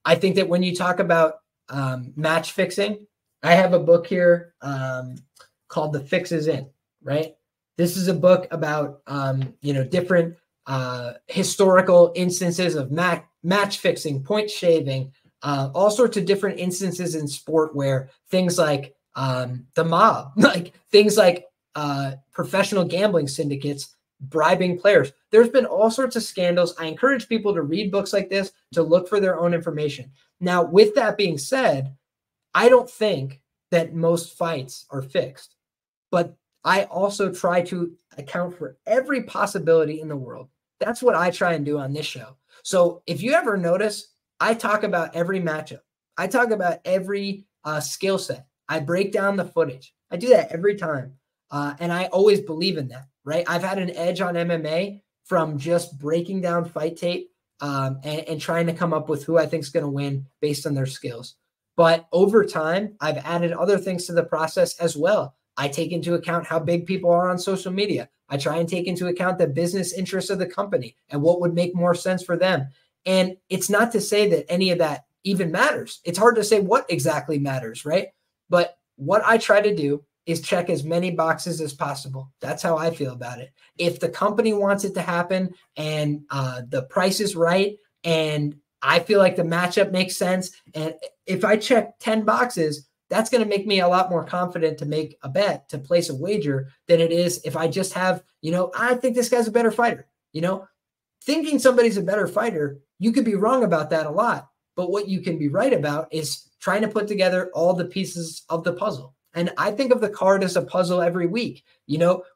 I think that when you talk about match fixing, I have a book here called The Fix Is In, right? This is a book about, different historical instances of match fixing, point shaving, all sorts of different instances in sport where things like the mob, like things like professional gambling syndicates bribing players. There's been all sorts of scandals. I encourage people to read books like this, to look for their own information. Now, with that being said, I don't think that most fights are fixed, but I also try to account for every possibility in the world. That's what I try and do on this show. So if you ever notice, I talk about every matchup. I talk about every skill set. I break down the footage. I do that every time. And I always believe in that, right? I've had an edge on MMA from just breaking down fight tape and trying to come up with who I think is going to win based on their skills. But over time, I've added other things to the process as well. I take into account how big people are on social media. I try and take into account the business interests of the company and what would make more sense for them. And it's not to say that any of that even matters. It's hard to say what exactly matters, right? But what I try to do is check as many boxes as possible. That's how I feel about it. If the company wants it to happen and the price is right and I feel like the matchup makes sense, and if I check 10 boxes, that's going to make me a lot more confident to make a bet, to place a wager, than it is if I just have, I think this guy's a better fighter. Thinking somebody's a better fighter, you could be wrong about that a lot. But what you can be right about is trying to put together all the pieces of the puzzle. And I think of the card as a puzzle every week,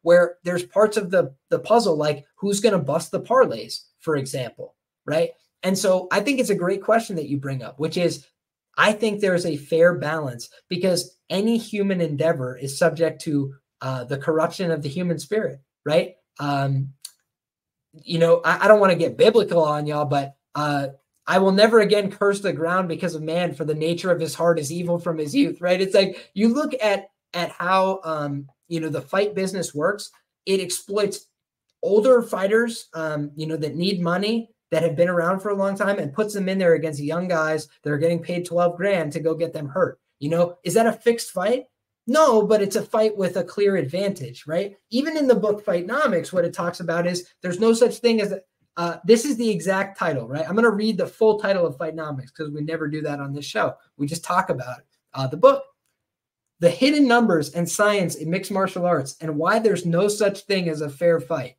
where there's parts of the puzzle, like who's going to bust the parlays, for example, right? And so I think it's a great question that you bring up, which is, I think there's a fair balance, because any human endeavor is subject to the corruption of the human spirit, right? I don't want to get biblical on y'all, but I will never again curse the ground because of man, for the nature of his heart is evil from his youth, right? It's like you look at how the fight business works. It exploits older fighters, that need money, that have been around for a long time, and puts them in there against young guys that are getting paid 12 grand to go get them hurt. Is that a fixed fight? No, but it's a fight with a clear advantage, right? Even in the book Fightnomics, what it talks about is there's no such thing as this is the exact title, right? I'm going to read the full title of Fightnomics because we never do that on this show. We just talk about the book. The hidden numbers and science in mixed martial arts, and why there's no such thing as a fair fight.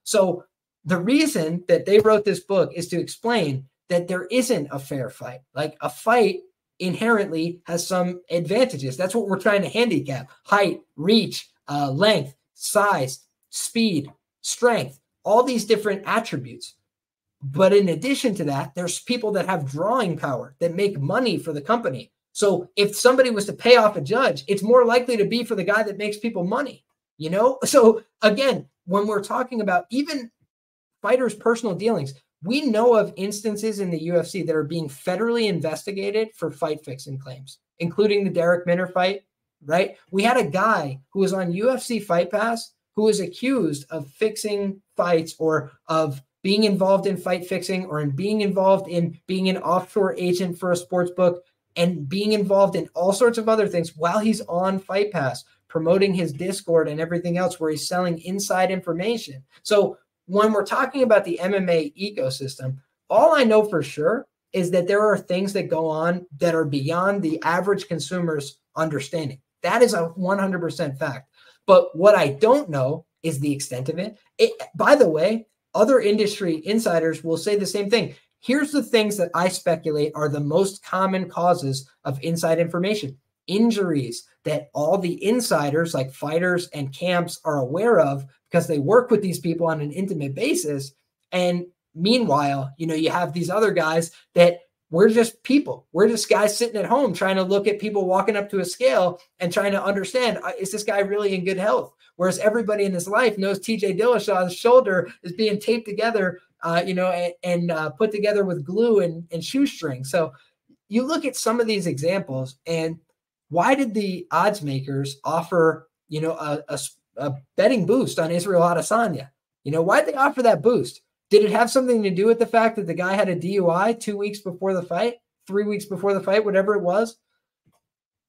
So the reason that they wrote this book is to explain that there isn't a fair fight. Like, a fight inherently has some advantages. That's what we're trying to handicap: height, reach, length, size, speed, strength, all these different attributes. But in addition to that, there's people that have drawing power, that make money for the company. So if somebody was to pay off a judge, it's more likely to be for the guy that makes people money, So again, when we're talking about even fighters' personal dealings, we know of instances in the UFC that are being federally investigated for fight fixing claims, including the Derek Minner fight, right? We had a guy who was on UFC Fight Pass who was accused of fixing fights, or of being involved in fight fixing, or in being involved in being an offshore agent for a sports book, and being involved in all sorts of other things while he's on Fight Pass, promoting his Discord and everything else, where he's selling inside information. So when we're talking about the MMA ecosystem, all I know for sure is that there are things that go on that are beyond the average consumer's understanding. That is a 100% fact. But what I don't know is the extent of it. By the way, other industry insiders will say the same thing. Here's the things that I speculate are the most common causes of inside information: injuries that all the insiders, like fighters and camps, are aware of because they work with these people on an intimate basis. And meanwhile, you have these other guys that we're just people. We're just guys sitting at home trying to look at people walking up to a scale and trying to understand, is this guy really in good health? Whereas everybody in his life knows TJ Dillashaw's shoulder is being taped together, and put together with glue and shoestring. So you look at some of these examples, and why did the odds makers offer, a betting boost on Israel Adesanya? Why'd they offer that boost? Did it have something to do with the fact that the guy had a DUI 2 weeks before the fight? 3 weeks before the fight, whatever it was?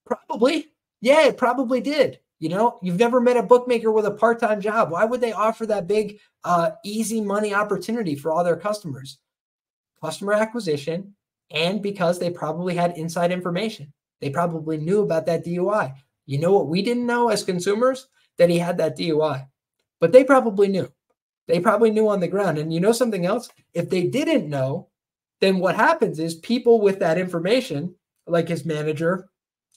Probably. Yeah, it probably did. You know, you've never met a bookmaker with a part-time job. Why would they offer that big, easy money opportunity for all their customers? Customer acquisition, and because they probably had inside information. They probably knew about that DUI. You know what we didn't know as consumers? That he had that DUI. But they probably knew. They probably knew on the ground. And you know something else? If they didn't know, then what happens is people with that information, like his manager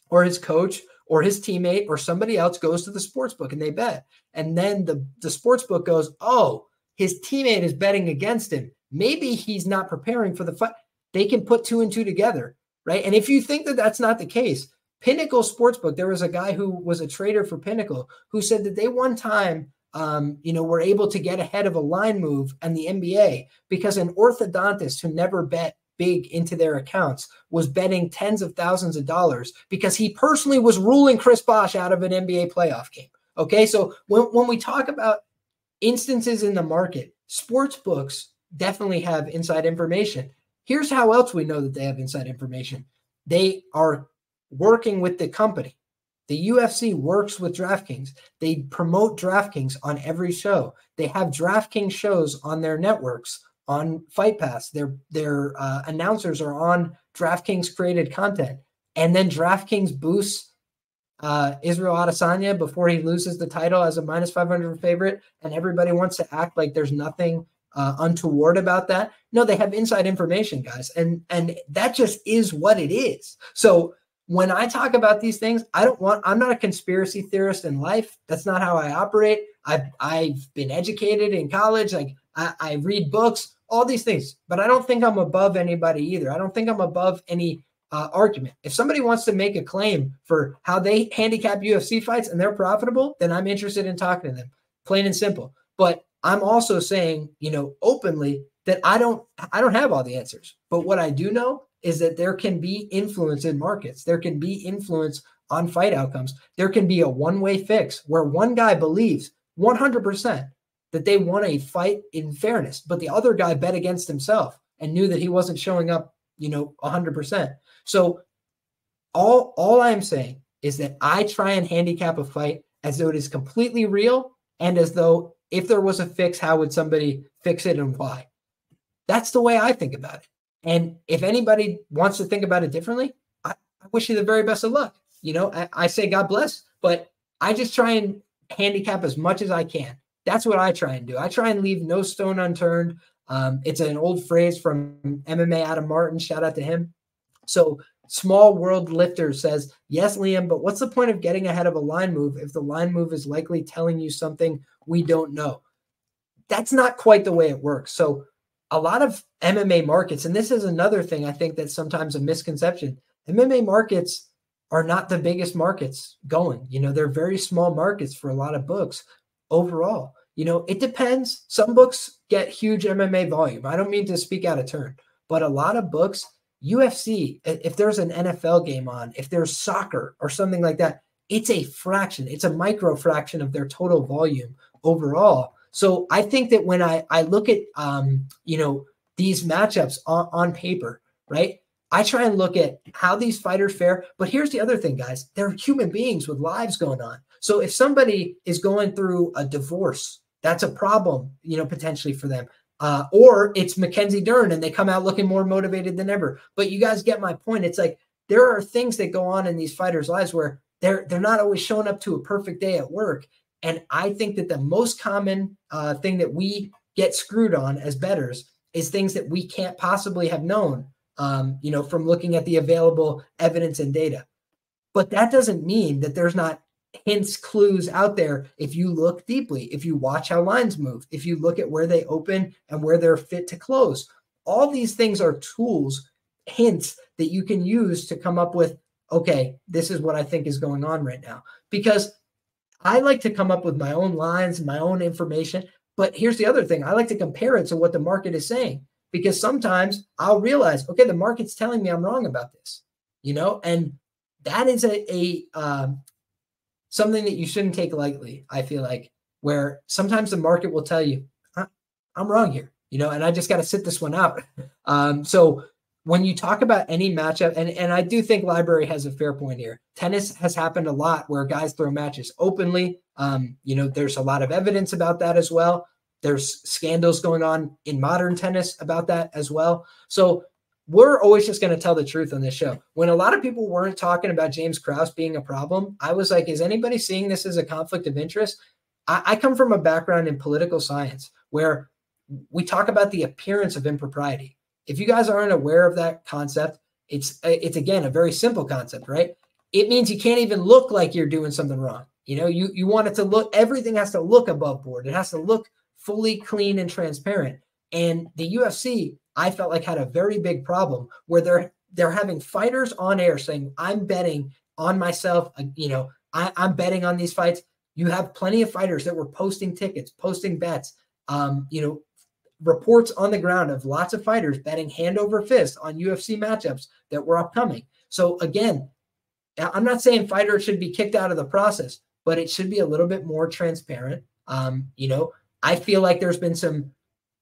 or his coach or his teammate or somebody else, goes to the sports book and they bet. And then the sports book goes, oh, his teammate is betting against him. Maybe he's not preparing for the fight. They can put 2 and 2 together, right? And if you think that that's not the case, Pinnacle Sportsbook, there was a guy who was a trader for Pinnacle who said that they one time, were able to get ahead of a line move and the NBA because an orthodontist who never bet big into their accounts was betting tens of thousands of dollars because he personally was ruling Chris Bosh out of an NBA playoff game. Okay, so when we talk about instances in the market, sports books definitely have inside information. Here's how else we know that they have inside information. They are working with the company. The UFC works with DraftKings. They promote DraftKings on every show. They have DraftKings shows on their networks, on Fight Pass. Their announcers are on DraftKings created content. And then DraftKings boosts Israel Adesanya before he loses the title as a minus 500 favorite. And everybody wants to act like there's nothing untoward about that. No, they have inside information, guys. And that just is what it is. So when I talk about these things, I'm not a conspiracy theorist in life. That's not how I operate. I've been educated in college. Like I read books, all these things, but I don't think I'm above anybody either. I don't think I'm above any argument. If somebody wants to make a claim for how they handicap UFC fights and they're profitable, then I'm interested in talking to them, plain and simple. But I'm also saying, openly that I don't have all the answers. But what I do know is that there can be influence in markets. There can be influence on fight outcomes. There can be a one-way fix where one guy believes 100% that they won a fight in fairness, but the other guy bet against himself and knew that he wasn't showing up, 100%. So all I'm saying is that I try and handicap a fight as though it is completely real and as though if there was a fix, how would somebody fix it and why? That's the way I think about it. And if anybody wants to think about it differently, I wish you the very best of luck. I say God bless, but I just try and handicap as much as I can. That's what I try and do. I try and leave no stone unturned. It's an old phrase from MMA Adam Martin. Shout out to him. So Small World Lifter says, yes, Liam, but what's the point of getting ahead of a line move if the line move is likely telling you something we don't know? That's not quite the way it works. So a lot of MMA markets, and this is another thing I think that's sometimes a misconception, MMA markets are not the biggest markets going. They're very small markets for a lot of books overall. It depends. Some books get huge MMA volume. I don't mean to speak out of turn, but a lot of books, UFC, if there's an NFL game on, if there's soccer or something like that, it's a fraction. It's a micro fraction of their total volume overall. So I think that when I look at, these matchups on paper, right, I try and look at how these fighters fare. But here's the other thing, guys. They're human beings with lives going on. So if somebody is going through a divorce, that's a problem, potentially for them. Or it's Mackenzie Dern and they come out looking more motivated than ever. But you guys get my point. It's like there are things that go on in these fighters' lives where they're not always showing up to a perfect day at work. And I think that the most common thing that we get screwed on as bettors is things that we can't possibly have known, from looking at the available evidence and data. But that doesn't mean that there's not hints, clues out there if you look deeply, if you watch how lines move, if you look at where they open and where they're fit to close. All these things are tools, hints that you can use to come up with, okay, this is what I think is going on right now. Because I like to come up with my own lines, my own information. But here's the other thing. I like to compare it to what the market is saying, because sometimes I'll realize, okay, the market's telling me I'm wrong about this, and that is something that you shouldn't take lightly. I feel like where sometimes the market will tell you, I'm wrong here, and I just got to sit this one out. So when you talk about any matchup, and I do think Library has a fair point here. Tennis has happened a lot where guys throw matches openly. There's a lot of evidence about that as well. There's scandals going on in modern tennis about that as well. So we're always just going to tell the truth on this show. When a lot of people weren't talking about James Krause being a problem, I was like, is anybody seeing this as a conflict of interest? I come from a background in political science where we talk about the appearance of impropriety. If you guys aren't aware of that concept, it's again, a very simple concept, right? It means you can't even look like you're doing something wrong. You want it to look, everything has to look above board. It has to look fully clean and transparent. And the UFC, I felt like, had a very big problem where they're having fighters on air saying, I'm betting on myself. I'm betting on these fights. You have plenty of fighters that were posting tickets, posting bets, reports on the ground of lots of fighters betting hand over fist on UFC matchups that were upcoming. So again, I'm not saying fighters should be kicked out of the process, but it should be a little bit more transparent. I feel like there's been some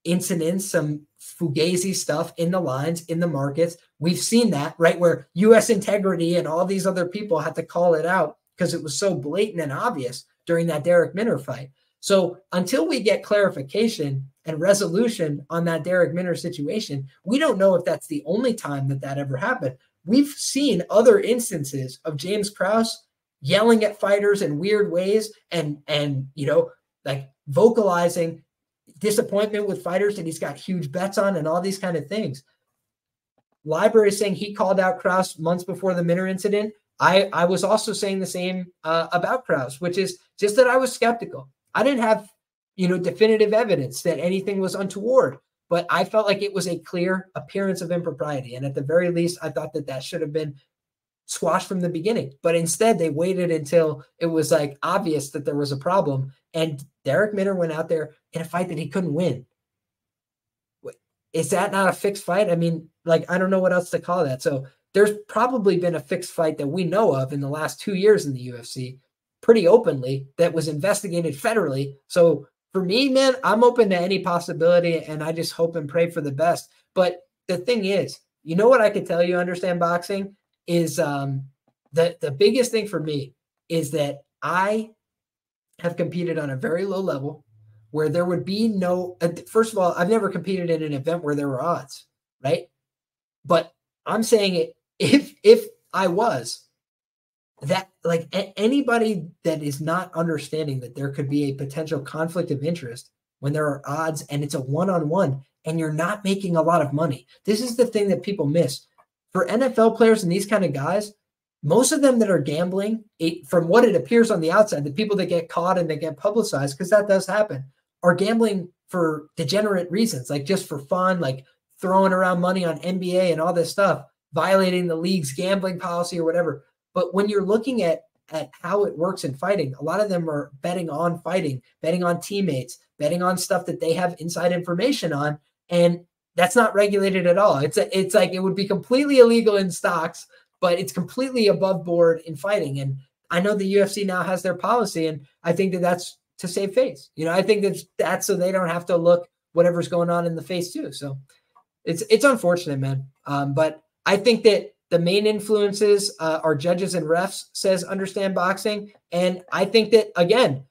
incidents, some fugazi stuff in the lines, in the markets. We've seen that, right? Where US Integrity and all these other people had to call it out because it was so blatant and obvious during that Derek Minner fight. So until we get clarification and resolution on that Derek Minner situation, we don't know if that's the only time that ever happened. We've seen other instances of James Krause yelling at fighters in weird ways and like vocalizing disappointment with fighters that he's got huge bets on and all these kind of things. Library is saying he called out Krause months before the Minner incident. I was also saying the same about Krause, which is just that I was skeptical. I didn't have, definitive evidence that anything was untoward, but I felt like it was a clear appearance of impropriety. And at the very least, I thought that should have been squashed from the beginning. But instead, they waited until it was like obvious that there was a problem. And Derek Minner went out there in a fight that he couldn't win. Is that not a fixed fight? I mean, I don't know what else to call that. So there's probably been a fixed fight that we know of in the last 2 years in the UFC pretty openly that was investigated federally. So for me, man, I'm open to any possibility, and I just hope and pray for the best. But the thing is, what I could tell you, understand boxing, is the biggest thing for me is that I have competed on a very low level where there would be no, first of all, I've never competed in an event where there were odds, right? But I'm saying it, if I was, that anybody that is not understanding that there could be a potential conflict of interest when there are odds and it's a one-on-one and you're not making a lot of money. This is the thing that people miss. For NFL players and these kind of guys, most of them that are gambling, from what it appears on the outside, the people that get caught and that get publicized, because that does happen, are gambling for degenerate reasons, like just for fun, like throwing around money on NBA and all this stuff, violating the league's gambling policy or whatever. But when you're looking at how it works in fighting, a lot of them are betting on fighting, betting on teammates, betting on stuff that they have inside information on. And that's not regulated at all. It's like it would be completely illegal in stocks, but it's completely above board in fighting. And I know the UFC now has their policy, and I think that that's to save face. I think that's so they don't have to look whatever's going on in the face too. So it's unfortunate, man. But I think that the main influences are judges and refs, says Understand Boxing. And I think that, again,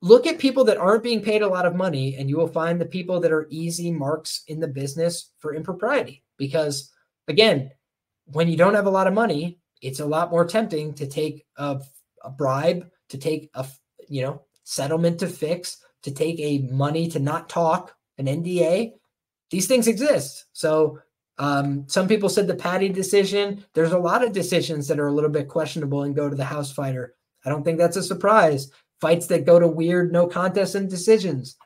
look at people that aren't being paid a lot of money, and you will find the people that are easy marks in the business for impropriety. Because, again, when you don't have a lot of money, it's a lot more tempting to take a bribe, to take a settlement to fix, to take a money to not talk, an NDA. These things exist. So some people said the Patty decision. There's a lot of decisions that are a little bit questionable and go to the house fighter. I don't think that's a surprise. Fights that go to weird no contest and decisions.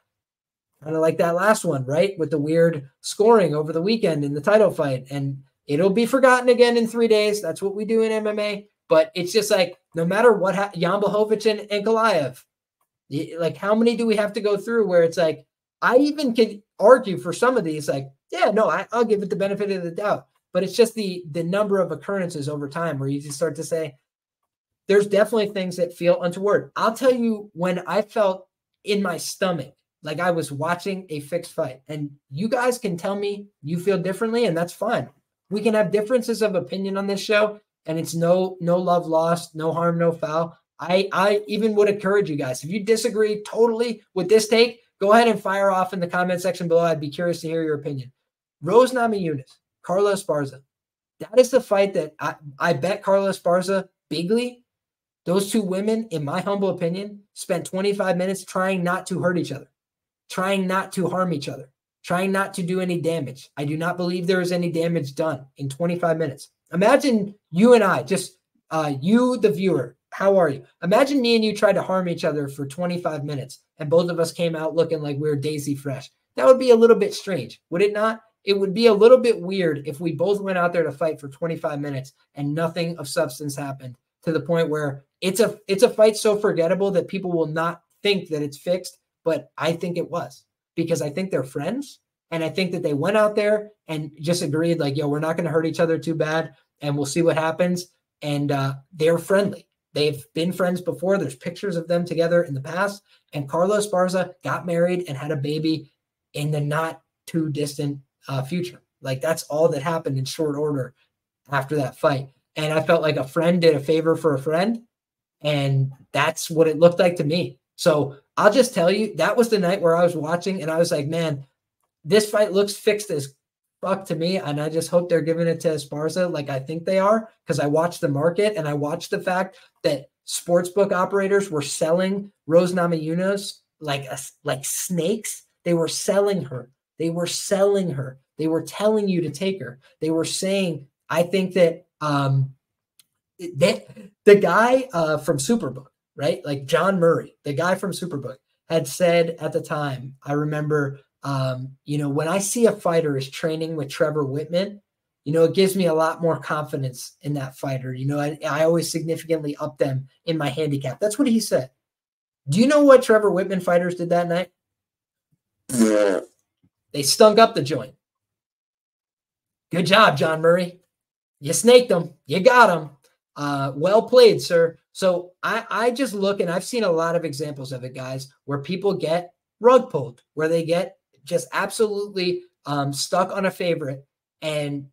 Kind of like that last one, right? With the weird scoring over the weekend in the title fight. And it'll be forgotten again in 3 days. That's what we do in MMA. But it's just like, no matter what, Jan Blachowicz and Goliath, like how many do we have to go through where it's like, I even could argue for some of these, like, yeah, no, I'll give it the benefit of the doubt. But it's just the number of occurrences over time where you just start to say, there's definitely things that feel untoward. I'll tell you when I felt in my stomach, like I was watching a fixed fight, and you guys can tell me you feel differently, and that's fine. We can have differences of opinion on this show, and it's no love lost, no harm, no foul. I even would encourage you guys, if you disagree totally with this take, go ahead and fire off in the comment section below. I'd be curious to hear your opinion. Rose Namajunas, Carla Esparza. That is the fight that I bet Carla Esparza bigly. Those two women, in my humble opinion, spent 25 minutes trying not to hurt each other, trying not to harm each other, trying not to do any damage. I do not believe there was any damage done in 25 minutes. Imagine you and I, just you, the viewer, how are you? Imagine me and you tried to harm each other for 25 minutes and both of us came out looking like we were Daisy Fresh. That would be a little bit strange, would it not? It would be a little bit weird if we both went out there to fight for 25 minutes and nothing of substance happened, to the point where it's a fight so forgettable that people will not think that it's fixed. But I think it was, because I think they're friends. And I think that they went out there and just agreed, like, yo, we're not going to hurt each other too bad, and we'll see what happens. And they're friendly. They've been friends before. There's pictures of them together in the past. And Carla Esparza got married and had a baby in the not too distant future. Like, that's all that happened in short order after that fight. And I felt like a friend did a favor for a friend. And that's what it looked like to me. So I'll just tell you, that was the night where I was watching and I was like, man, this fight looks fixed as fuck to me. And I just hope they're giving it to Esparza like I think they are, because I watched the market and I watched the fact that sportsbook operators were selling Rose Namajunas like snakes. They were selling her. They were selling her. They were telling you to take her. They were saying, I think that the guy from Superbook, right? Like John Murray, the guy from Superbook, had said at the time, I remember, when I see a fighter is training with Trevor Whitman, it gives me a lot more confidence in that fighter. I always significantly up them in my handicap. That's what he said. Do you know what Trevor Whitman fighters did that night? They stunk up the joint. Good job, John Murray. You snaked them. You got them. Well played, sir. So I just look, and I've seen a lot of examples of it, guys, where people get rug pulled, where they get just absolutely stuck on a favorite. And,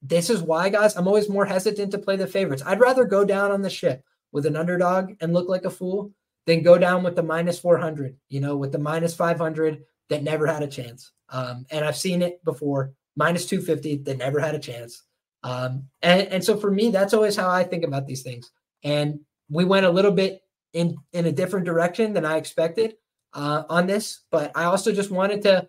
this is why, guys, I'm always more hesitant to play the favorites. I'd rather go down on the ship with an underdog and look like a fool than go down with the minus 400, with the minus 500 that never had a chance. And I've seen it before, minus 250 that never had a chance. And so for me, that's always how I think about these things. And we went a little bit in a different direction than I expected on this, but I also just wanted to,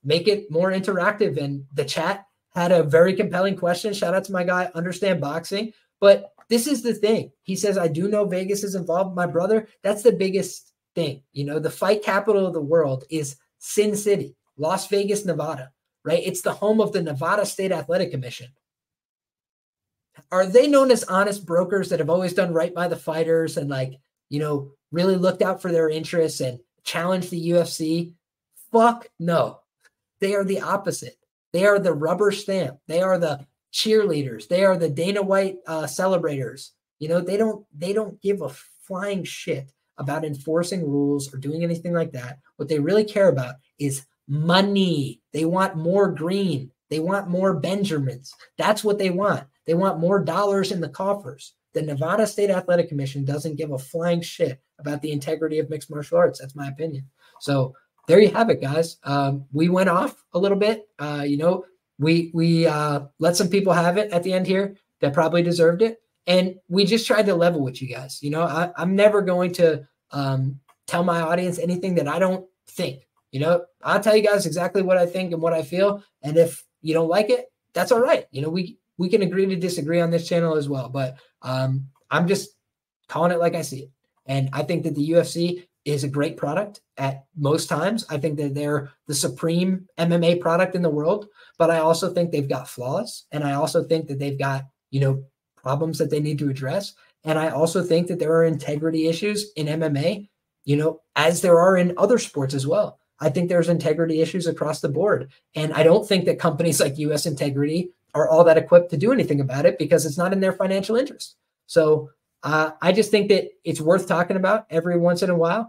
make it more interactive. And the chat had a very compelling question. Shout out to my guy, Understand Boxing. But this is the thing. He says, I do know Vegas is involved. My brother, that's the biggest thing. The fight capital of the world is Sin City, Las Vegas, Nevada, right? It's the home of the Nevada State Athletic Commission. Are they known as honest brokers that have always done right by the fighters and really looked out for their interests and challenged the UFC? Fuck no. They are the opposite. They are the rubber stamp. They are the cheerleaders. They are the Dana White celebrators. They don't give a flying shit about enforcing rules or doing anything like that. What they really care about is money. They want more green. They want more Benjamins. That's what they want. They want more dollars in the coffers. The Nevada State Athletic Commission doesn't give a flying shit about the integrity of mixed martial arts. That's my opinion. So there you have it, guys. We went off a little bit. We let some people have it at the end here that probably deserved it. And we just tried to level with you guys. I'm never going to tell my audience anything that I don't think. I'll tell you guys exactly what I think and what I feel. And if you don't like it, that's all right. We can agree to disagree on this channel as well. But I'm just calling it like I see it. And I think that the UFC is a great product at most times. I think that they're the supreme MMA product in the world, but I also think they've got flaws. And I also think that they've got, problems that they need to address. And I also think that there are integrity issues in MMA, as there are in other sports as well. I think there's integrity issues across the board. And I don't think that companies like US Integrity are all that equipped to do anything about it because it's not in their financial interest. So I just think that it's worth talking about every once in a while.